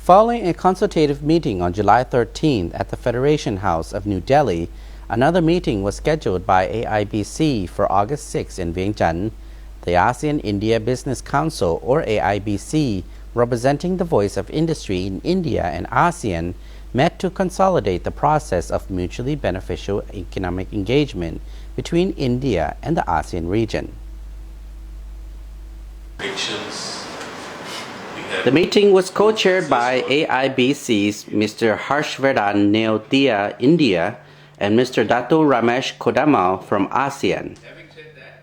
Following a consultative meeting on July 13th at the Federation House of New Delhi, another meeting was scheduled by AIBC for August 6 in Vientiane. The ASEAN India Business Council, or AIBC, representing the voice of industry in India and ASEAN, met to consolidate the process of mutually beneficial economic engagement between India and the ASEAN region. The meeting was co-chaired by AIBC's Mr. Harshvardhan, Neotia, India, and Mr. Dato'Ramesh Kodammal from ASEAN.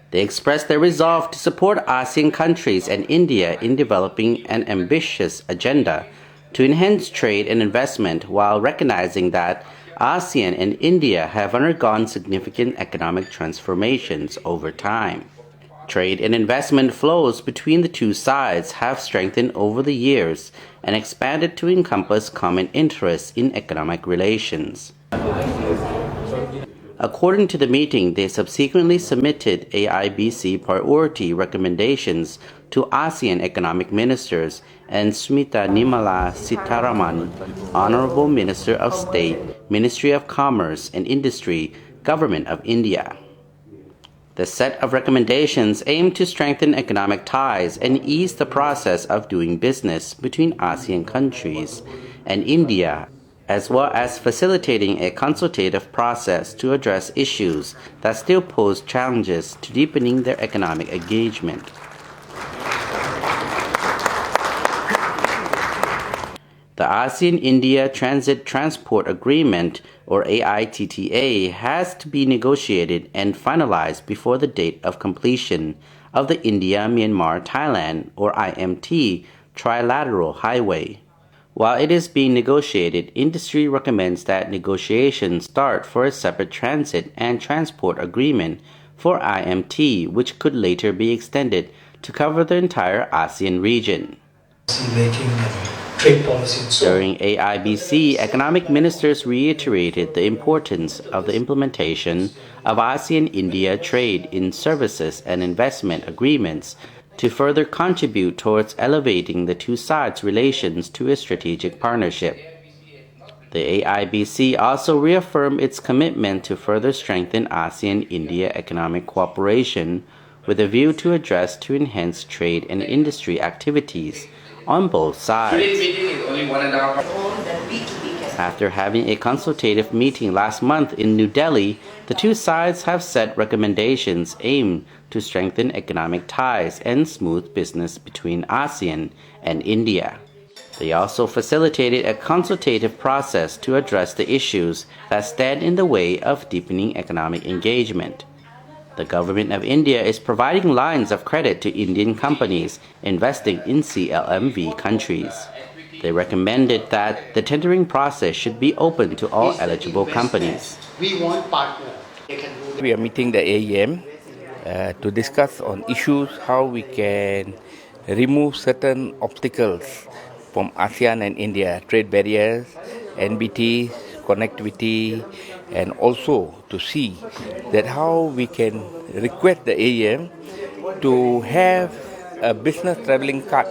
They expressed their resolve to support ASEAN countries and India in developing an ambitious agenda to enhance trade and investment while recognizing that ASEAN and India have undergone significant economic transformations over time. Trade and investment flows between the two sides have strengthened over the years and expanded to encompass common interests in economic relations. According to the meeting, they subsequently submitted AIBC priority recommendations to ASEAN economic ministers and Smita Nirmala Sitharaman, Honorable Minister of State, Ministry of Commerce and Industry, Government of India. The set of recommendations aim to strengthen economic ties and ease the process of doing business between ASEAN countries and India, as well as facilitating a consultative process to address issues that still pose challenges to deepening their economic engagement. The ASEAN-India Transit Transport Agreement, or AITTA, has to be negotiated and finalized before the date of completion of the India-Myanmar-Thailand, or IMT, Trilateral Highway. While it is being negotiated, industry recommends that negotiations start for a separate transit and transport agreement for IMT, which could later be extended to cover the entire ASEAN region. During AIBC, economic ministers reiterated the importance of the implementation of ASEAN-India trade in services and investment agreements to further contribute towards elevating the two sides' relations to a strategic partnership. The AIBC also reaffirmed its commitment to further strengthen ASEAN-India economic cooperation with a view to address to enhance trade and industry activities on both sides. After having a consultative meeting last month in New Delhi, the two sides have set recommendations aimed to strengthen economic ties and smooth business between ASEAN and India. They also facilitated a consultative process to address the issues that stand in the way of deepening economic engagement. The government of India is providing lines of credit to Indian companies investing in CLMV countries. They recommended that the tendering process should be open to all eligible companies. We want partners. We are meeting the AEM to discuss on issues how we can remove certain obstacles from ASEAN and India, trade barriers, NBT, connectivity, and also to see that how we can request the AEM to have a business traveling card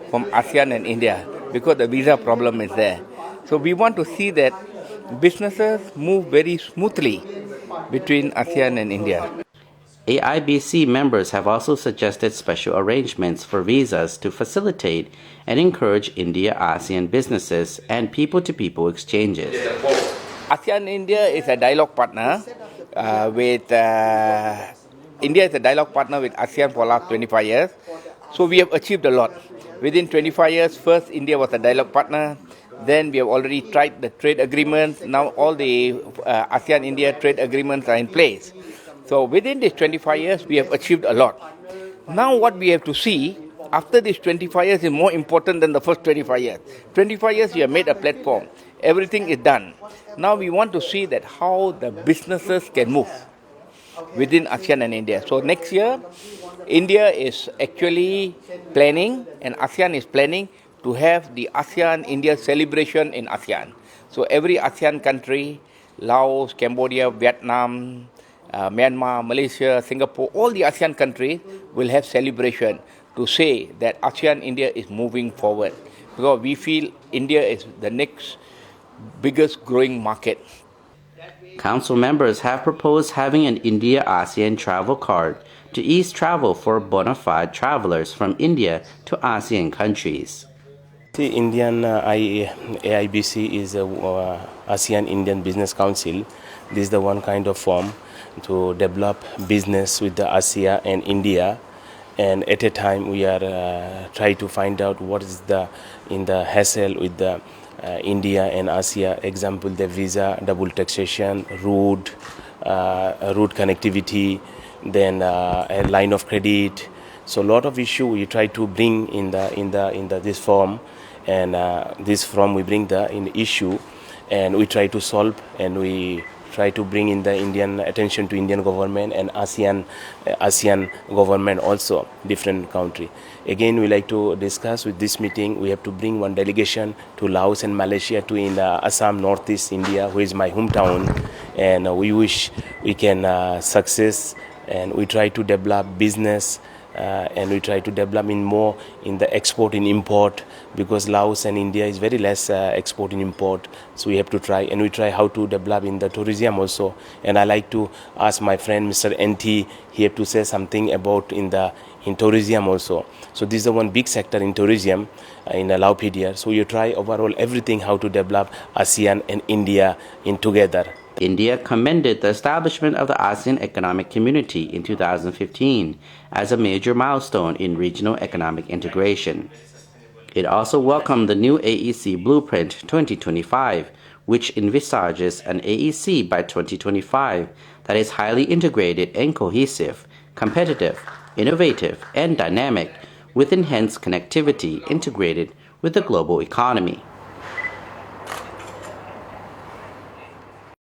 from ASEAN and India because the visa problem is there. So we want to see that businesses move very smoothly between ASEAN and India. AIBC members have also suggested special arrangements for visas to facilitate and encourage India-ASEAN businesses and people-to-people exchanges. ASEAN-India is a dialogue partner with India is a dialogue partner with ASEAN for the last 25 years. So we have achieved a lot. Within 25 years, first India was a dialogue partner. Then we have already tried the trade agreements. Now all the ASEAN-India trade agreements are in place. So within these 25 years, we have achieved a lot. Now what we have to see after these 25 years is more important than the first 25 years. 25 years, we have made a platform. Everything is done. Now we want to see that how the businesses can move within ASEAN and India. So next year, India is actually planning and ASEAN is planning to have the ASEAN-India celebration in ASEAN. So every ASEAN country, Laos, Cambodia, Vietnam, Myanmar, Malaysia, Singapore, all the ASEAN countries will have celebration to say that ASEAN-India is moving forward. because we feel India is the next biggest growing market. Council members have proposed having an India-ASEAN travel card to ease travel for bona fide travelers from India to ASEAN countries. The Indian AIBC is ASEAN Indian Business Council. This is the one kind of form to develop business with the ASEAN and India. And at a time we are trying to find out what is in the hassle with the India and ASEAN. Example, the visa, double taxation, route connectivity, then a line of credit. So a lot of issue we try to bring in this form, and this form we bring in issue, and we try to solve, and we try to bring in the Indian attention to Indian government and ASEAN government also, different country. Again, we like to discuss with this meeting, we have to bring one delegation to Laos and Malaysia to in Assam, Northeast India, who is my hometown, and we wish we can success, and we try to develop business, and we try to develop in more in the export and import, because Laos and India is very less export and import. So we have to try, and we try how to develop in the tourism also. And I like to ask my friend Mr. NT, he have to say something about in tourism also. So this is the one big sector in tourism in Laopedia. So you try overall everything how to develop ASEAN and India in together. India commended the establishment of the ASEAN Economic Community in 2015 as a major milestone in regional economic integration. It also welcomed the new AEC Blueprint 2025, which envisages an AEC by 2025 that is highly integrated and cohesive, competitive, innovative, and dynamic, with enhanced connectivity integrated with the global economy.